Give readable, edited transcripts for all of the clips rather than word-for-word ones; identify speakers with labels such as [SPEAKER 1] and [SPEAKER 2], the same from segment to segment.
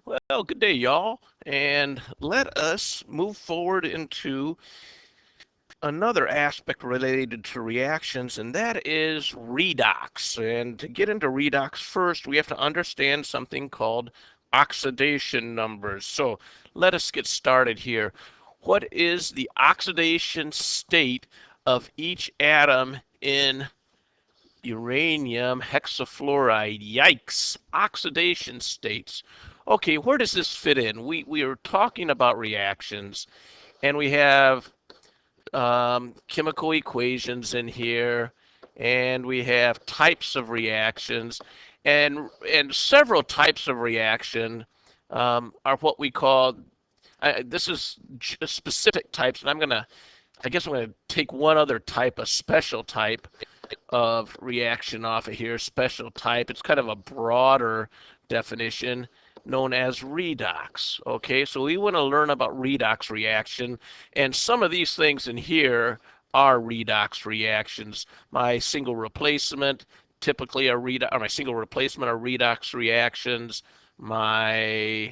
[SPEAKER 1] Well, good day, y'all, and let us move forward into another aspect related to reactions, and that is redox. And to get into redox first, we have to understand something called oxidation numbers. So let us get started here. What is the oxidation state of each atom in uranium hexafluoride? Yikes! Oxidation states. Okay, where does this fit in? We are talking about reactions, and we have chemical equations in here, and we have types of reactions, and several types of reaction are what we call. This is specific types, and I guess I'm gonna take one other type, a special type of reaction off of here, special type. It's kind of a broader definition known as redox. Okay, so we want to learn about redox reaction, and some of these things in here are redox reactions. My single replacement typically are redox, or my single replacement are redox reactions. My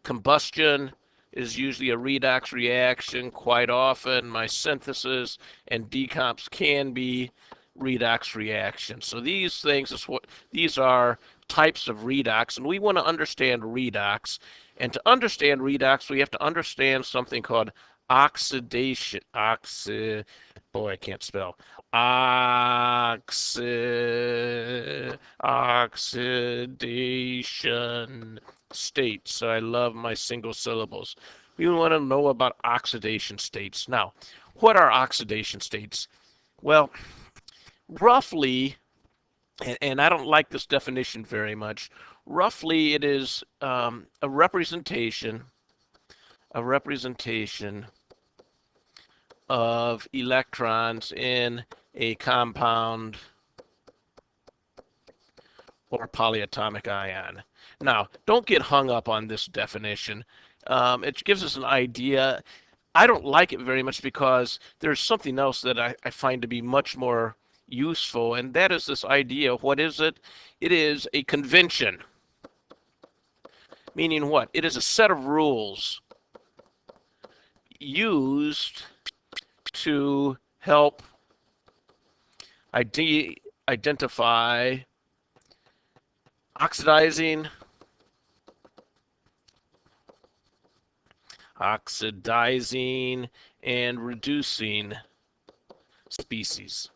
[SPEAKER 1] combustion is usually a redox reaction. Quite often, my synthesis and decomps can be redox reactions. So these are types of redox, and we want to understand redox. And to understand redox, we have to understand something called oxidation. Boy, I can't spell. Oxidation states. So I love my single syllables. We want to know about oxidation states. Now, what are oxidation states? Well, roughly, and I don't like this definition very much, roughly it is a representation of electrons in a compound or polyatomic ion. Now, don't get hung up on this definition. It gives us an idea. I don't like it very much because there's something else that I find to be much more useful, and that is this idea. What is it? It is a convention. Meaning what? It is a set of rules used to help identify oxidizing, and reducing species.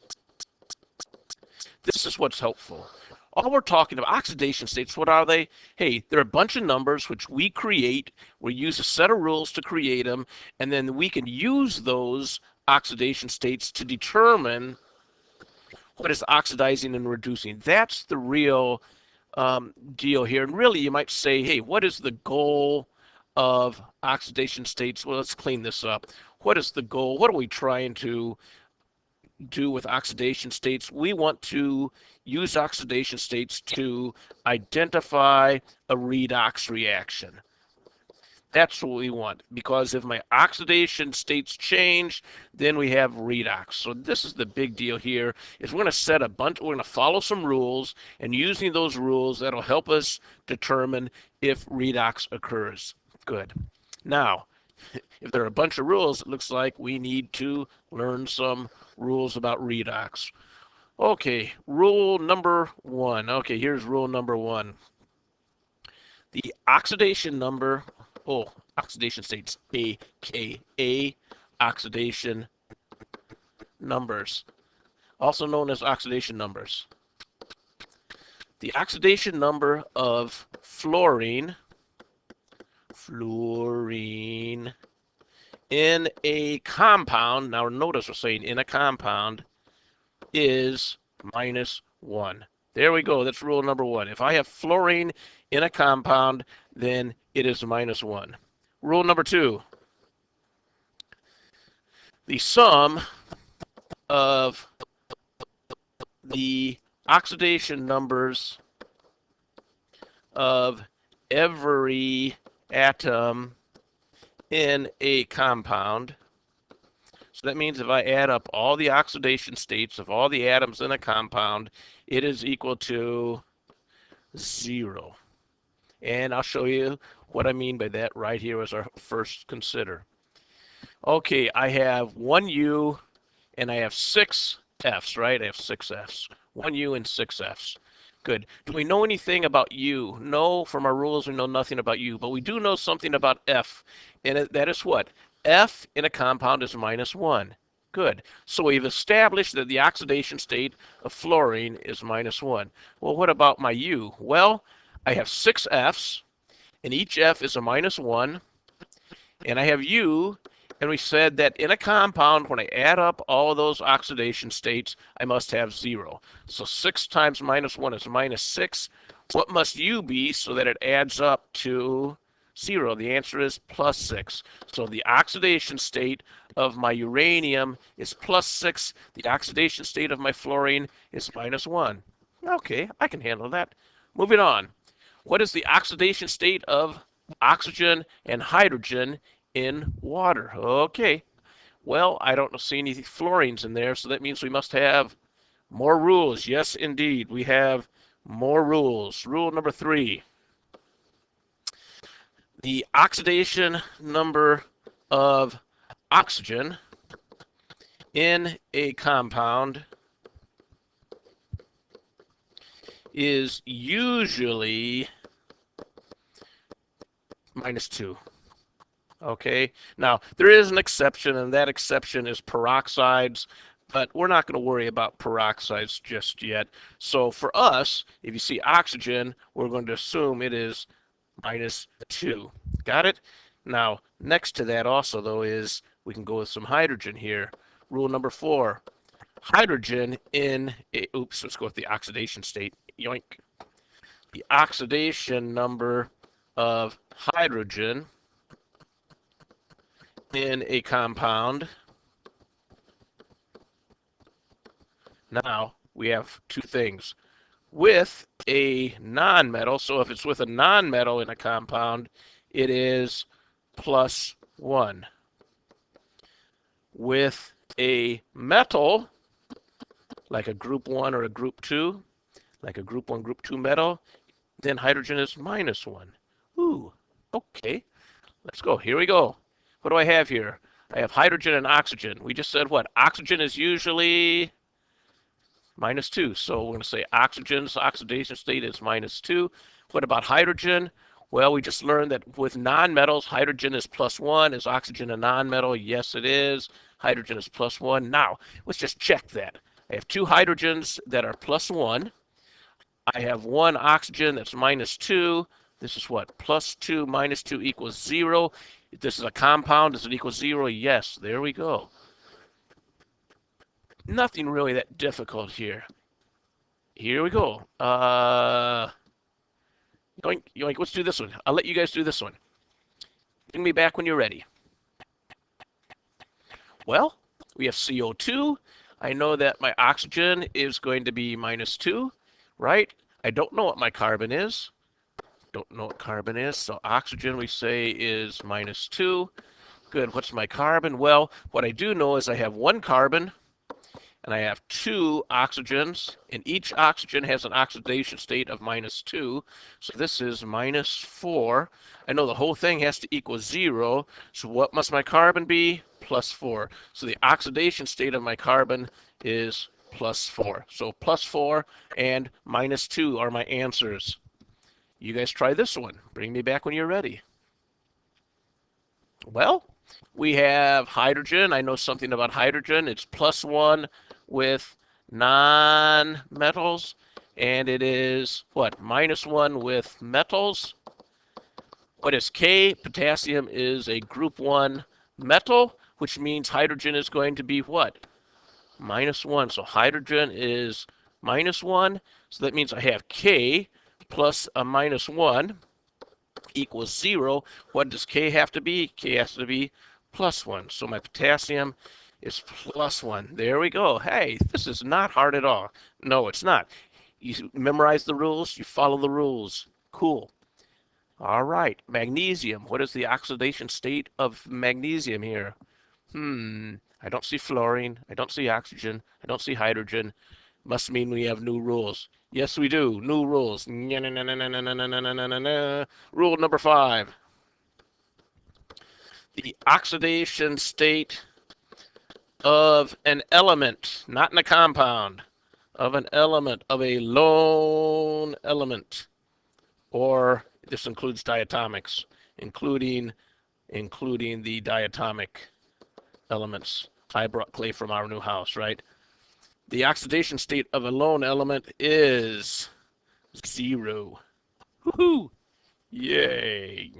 [SPEAKER 1] This is what's helpful. All we're talking about, oxidation states, what are they? Hey, they're a bunch of numbers which we create. We use a set of rules to create them, and then we can use those oxidation states to determine what is oxidizing and reducing. That's the real deal here. And really, you might say, hey, what is the goal of oxidation states? Well, let's clean this up. What is the goal? What are we trying to do with oxidation states? We want to use oxidation states to identify a redox reaction. That's what we want, because if my oxidation states change, then we have redox. So this is the big deal here, is we're going to follow some rules, and using those rules, that'll help us determine if redox occurs. Good. Now, if there are a bunch of rules, it looks like we need to learn some rules about redox. Okay, rule number one. Okay, here's rule number one. The oxidation number, oxidation states, AKA oxidation numbers, also known as oxidation numbers. The oxidation number of fluorine in a compound, now notice we're saying in a compound, is -1. There we go. That's rule number one. If I have fluorine in a compound, then it is -1. Rule number two. The sum of the oxidation numbers of every atom in a compound. So that means if I add up all the oxidation states of all the atoms in a compound, it is equal to 0. And I'll show you what I mean by that right here as our first consider. Okay, I have one U and I have six F's, right? I have six F's. One U and six F's. Good. Do we know anything about U? No, from our rules we know nothing about U, but we do know something about F, and that is what? F in a compound is minus 1. Good. So we've established that the oxidation state of fluorine is minus 1. Well, what about my U? Well, I have six F's, and each F is a minus 1, and I have U, and we said that in a compound, when I add up all of those oxidation states, I must have 0. So 6 times minus 1 is minus 6. What must U be so that it adds up to 0? The answer is plus 6. So the oxidation state of my uranium is plus 6. The oxidation state of my fluorine is minus 1. Okay, I can handle that. Moving on. What is the oxidation state of oxygen and hydrogen in water? Okay, well, I don't see any fluorines in there, so that means we must have more rules. Yes, indeed, we have more rules. Rule number 3. The oxidation number of oxygen in a compound is usually minus 2. Okay, now there is an exception, and that exception is peroxides, but we're not going to worry about peroxides just yet. So for us, if you see oxygen, we're going to assume it is minus 2. Got it? Now, next to that also, though, is we can go with some hydrogen here. Rule number 4. Hydrogen in a, oops, let's go with the oxidation state. Yoink. The oxidation number of hydrogen in a compound. Now, we have two things. With a nonmetal, so if it's with a nonmetal in a compound, it is plus 1. With a metal, like a group 1 or a group 2, like a group 1, group 2 metal, then hydrogen is minus 1. Ooh, okay. Let's go. Here we go. What do I have here? I have hydrogen and oxygen. We just said what? Oxygen is usually minus 2. So we're going to say oxygen's oxidation state is minus 2. What about hydrogen? Well, we just learned that with nonmetals, hydrogen is plus 1. Is oxygen a nonmetal? Yes, it is. Hydrogen is plus 1. Now, let's just check that. I have two hydrogens that are plus 1. I have one oxygen that's minus 2. This is what? Plus 2 minus 2 equals 0. If this is a compound, does it equal 0? Yes, there we go. Nothing really that difficult here. Here we go. Yoink, yoink, let's do this one. I'll let you guys do this one. Bring me back when you're ready. Well, we have CO2. I know that my oxygen is going to be minus 2, right? I don't know what my carbon is. Don't know what carbon is, so oxygen we say is minus 2. Good, what's my carbon? Well, what I do know is I have one carbon, and I have two oxygens, and each oxygen has an oxidation state of minus 2, so this is minus 4. I know the whole thing has to equal 0, so what must my carbon be? Plus 4. So the oxidation state of my carbon is plus 4. So plus 4 and minus 2 are my answers. You guys try this one. Bring me back when you're ready. Well, we have hydrogen. I know something about hydrogen. It's plus 1 with non-metals, and it is, what, minus 1 with metals. What is K? Potassium is a group 1 metal, which means hydrogen is going to be what? Minus 1. So hydrogen is minus 1. So that means I have K plus a minus 1 equals 0. What does K have to be? K has to be plus 1. So my potassium is plus 1. There we go. Hey, this is not hard at all. No, it's not. You memorize the rules, you follow the rules. Cool. All right, magnesium. What is the oxidation state of magnesium here? I don't see fluorine. I don't see oxygen. I don't see hydrogen. Must mean we have new rules. Yes, we do. New rules. Rule number 5. The oxidation state of an element, not in a compound, of an element, of a lone element, or this includes diatomics, including the diatomic elements. I brought clay from our new house, right? The oxidation state of a lone element is 0. Woohoo! Yay!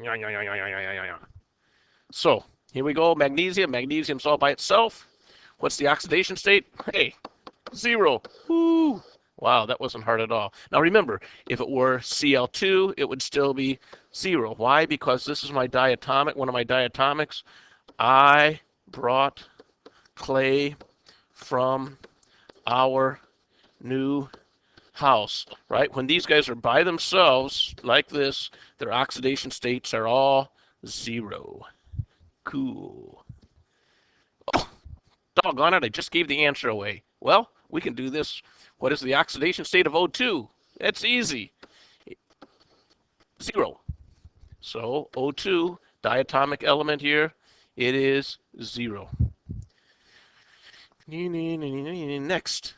[SPEAKER 1] So here we go. Magnesium. Magnesium's all by itself. What's the oxidation state? Hey, 0. Woo! Wow, that wasn't hard at all. Now remember, if it were Cl2, it would still be 0. Why? Because this is my diatomic, one of my diatomics. I brought clay from our new house, right? When these guys are by themselves, like this, their oxidation states are all 0. Cool. Oh, doggone it, I just gave the answer away. Well, we can do this. What is the oxidation state of O2? That's easy. 0. So O2, diatomic element here, it is 0. Next.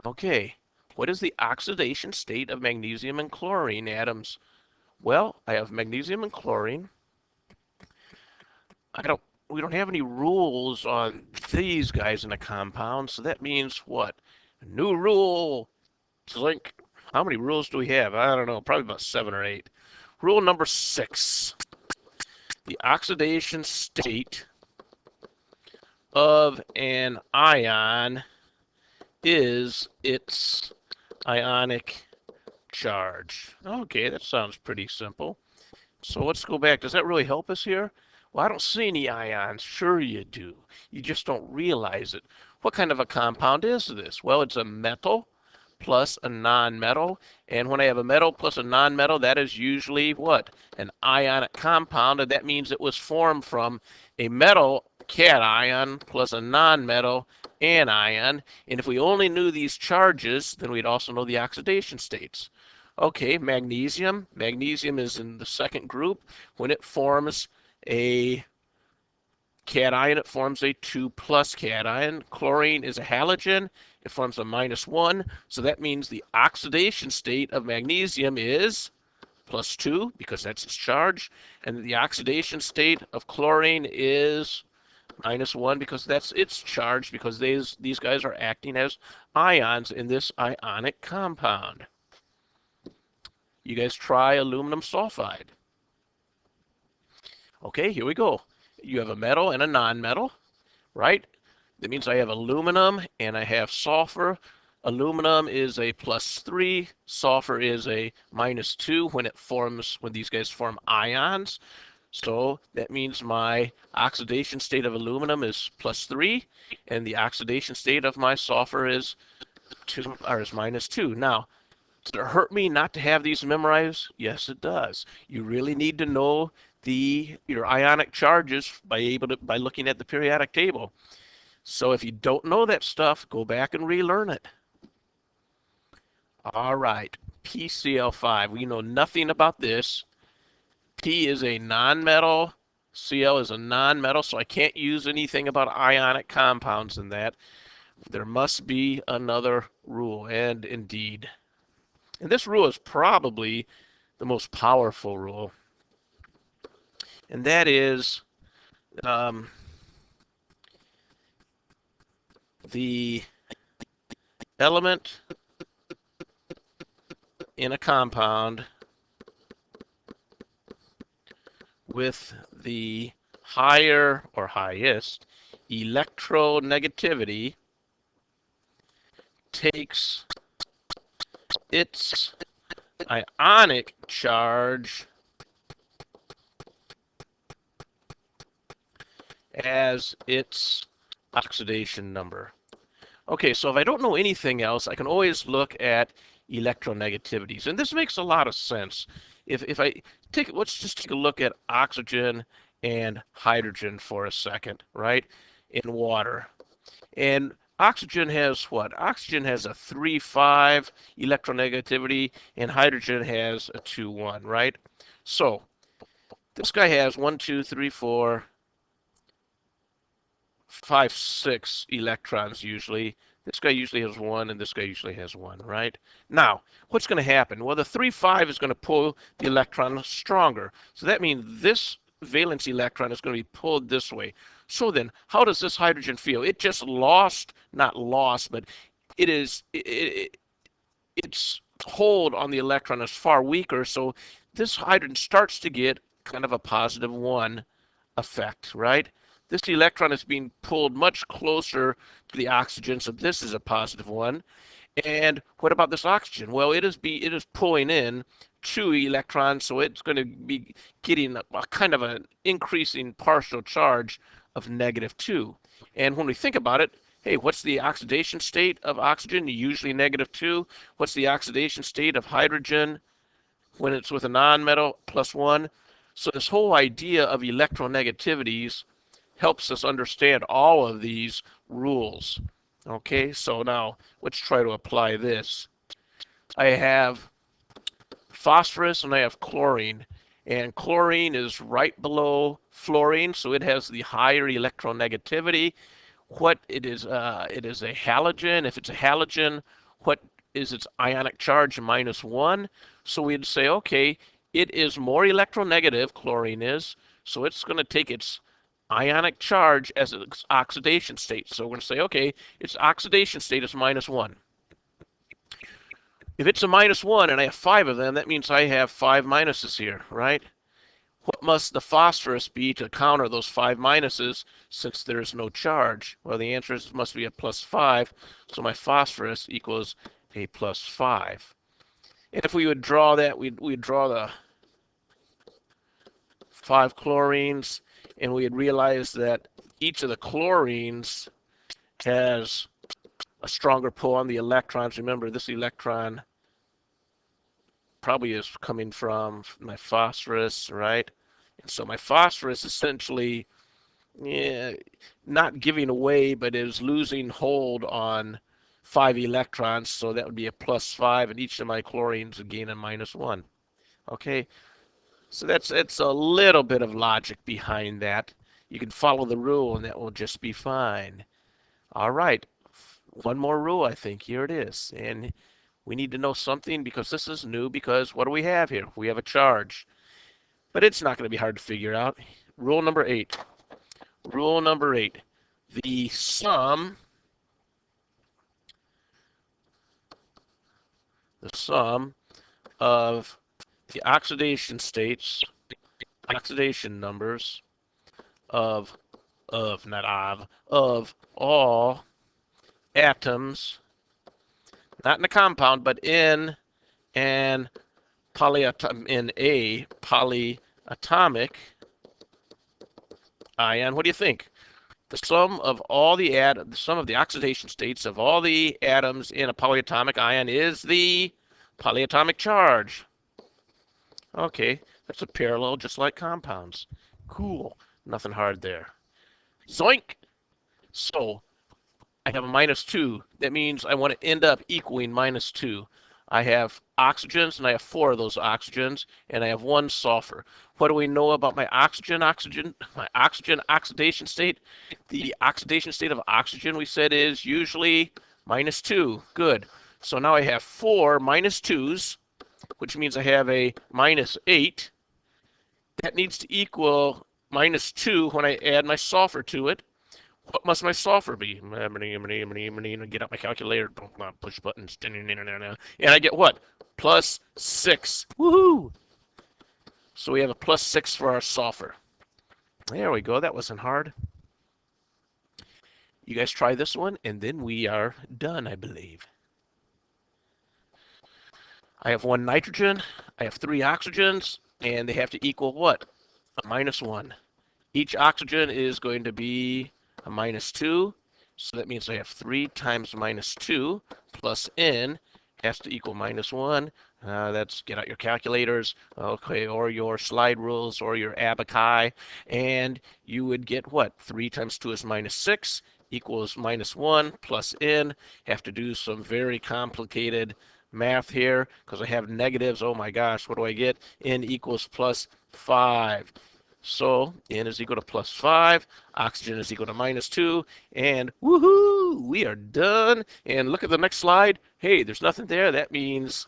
[SPEAKER 1] Okay, what is the oxidation state of magnesium and chlorine atoms? Well, I have magnesium and chlorine. We don't have any rules on these guys in a compound, so that means what? A new rule. Like, how many rules do we have? I don't know, probably about 7 or 8. Rule number 6. The oxidation state of an ion is its ionic charge. Okay, that sounds pretty simple. So let's go back. Does that really help us here? Well, I don't see any ions. Sure you do. You just don't realize it. What kind of a compound is this? Well, it's a metal plus a nonmetal. And when I have a metal plus a nonmetal, that is usually what? An ionic compound. And that means it was formed from a metal cation plus a nonmetal anion. And if we only knew these charges, then we'd also know the oxidation states. Okay, magnesium. Magnesium is in the second group. When it forms a cation, it forms a 2 plus cation. Chlorine is a halogen. It forms a -1. So that means the oxidation state of magnesium is +2 because that's its charge. And the oxidation state of chlorine is -1 because that's its charge, because these guys are acting as ions in this ionic compound. You guys try aluminum sulfide. Okay, here we go. You have a metal and a nonmetal, right? That means I have aluminum and I have sulfur. Aluminum is a +3. Sulfur is a -2 when these guys form ions. So that means my oxidation state of aluminum is +3, and the oxidation state of my sulfur is -2. Now, does it hurt me not to have these memorized? Yes, it does. You really need to know your ionic charges by looking at the periodic table. So if you don't know that stuff, go back and relearn it. All right, PCl5. We know nothing about this. P is a nonmetal. Cl is a nonmetal, so I can't use anything about ionic compounds in that. There must be another rule, and indeed. And this rule is probably the most powerful rule. And that is the element in a compound with the higher or highest electronegativity takes its ionic charge as its oxidation number. Okay, so if I don't know anything else, I can always look at electronegativities. And this makes a lot of sense. Let's just take a look at oxygen and hydrogen for a second, right? In water. And Oxygen has what? Oxygen has a 3,5 electronegativity, and hydrogen has a 2,1, right? So this guy has 1, 2, 3, 4, 5, 6 electrons usually. This guy usually has 1, and this guy usually has 1, right? Now, what's going to happen? Well, the 3,5 is going to pull the electron stronger. So that means this valence electron is going to be pulled this way. So then, how does this hydrogen feel? It just lost, not lost, but its hold on the electron is far weaker. So this hydrogen starts to get kind of a positive 1 effect, right? This electron is being pulled much closer to the oxygen, so this is a positive 1. And what about this oxygen? Well, it is pulling in 2 electrons, so it's going to be getting a kind of an increasing partial charge of -2. And when we think about it, hey, what's the oxidation state of oxygen? Usually -2. What's the oxidation state of hydrogen when it's with a nonmetal? +1. So this whole idea of electronegativities helps us understand all of these rules. Okay, so now let's try to apply this. I have phosphorus and I have chlorine, and chlorine is right below fluorine, so it has the higher electronegativity. What it is a halogen. If it's a halogen, what is its ionic charge? -1. So we'd say, okay, it is more electronegative, chlorine is, so it's going to take its ionic charge as its oxidation state. So we're going to say, okay, its oxidation state is -1. If it's a -1 and I have 5 of them, that means I have 5 minuses here, right? What must the phosphorus be to counter those 5 minuses since there's no charge? Well, the answer is it must be a +5, so my phosphorus equals a +5. And if we would draw that, we'd draw the 5 chlorines, and we'd realize that each of the chlorines has a stronger pull on the electrons. Remember, this electron probably is coming from my phosphorus, right? And so my phosphorus essentially, not giving away, but is losing hold on 5 electrons, so that would be a +5, and each of my chlorines would gain a -1. Okay, so it's a little bit of logic behind that. You can follow the rule, and that will just be fine. All right, one more rule, I think. Here it is. And we need to know something because this is new, because what do we have here? We have a charge. But it's not going to be hard to figure out. Rule number 8. Rule number 8. The sum of the oxidation states, oxidation numbers of all atoms, not in a compound, but in a polyatomic ion. What do you think? The sum of the oxidation states of all the atoms in a polyatomic ion is the polyatomic charge. Okay, that's a parallel just like compounds. Cool. Nothing hard there. Zoink! So I have a -2. That means I want to end up equaling -2. I have oxygens, and I have 4 of those oxygens, and I have 1 sulfur. What do we know about my oxygen oxidation state? The oxidation state of oxygen, we said, is usually -2. Good. So now I have 4 -2s, which means I have a -8. That needs to equal -2 when I add my sulfur to it. What must my sulfur be? Get out my calculator, push buttons, and I get what? +6. Woohoo! So we have a +6 for our sulfur. There we go. That wasn't hard. You guys try this one, and then we are done, I believe. I have 1 nitrogen. I have 3 oxygens, and they have to equal what? A -1. Each oxygen is going to be a -2, so that means I have 3 times -2 plus n has to equal -1. That's, get out your calculators, okay, or your slide rules or your abaci, and you would get what? 3 times 2 is -6, equals -1 plus N. Have to do some very complicated math here because I have negatives. Oh my gosh, what do I get? N equals +5. So N is equal to +5, oxygen is equal to -2, and woohoo, we are done. And look at the next slide. Hey, there's nothing there. That means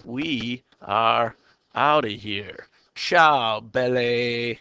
[SPEAKER 1] we are out of here. Ciao, Belle.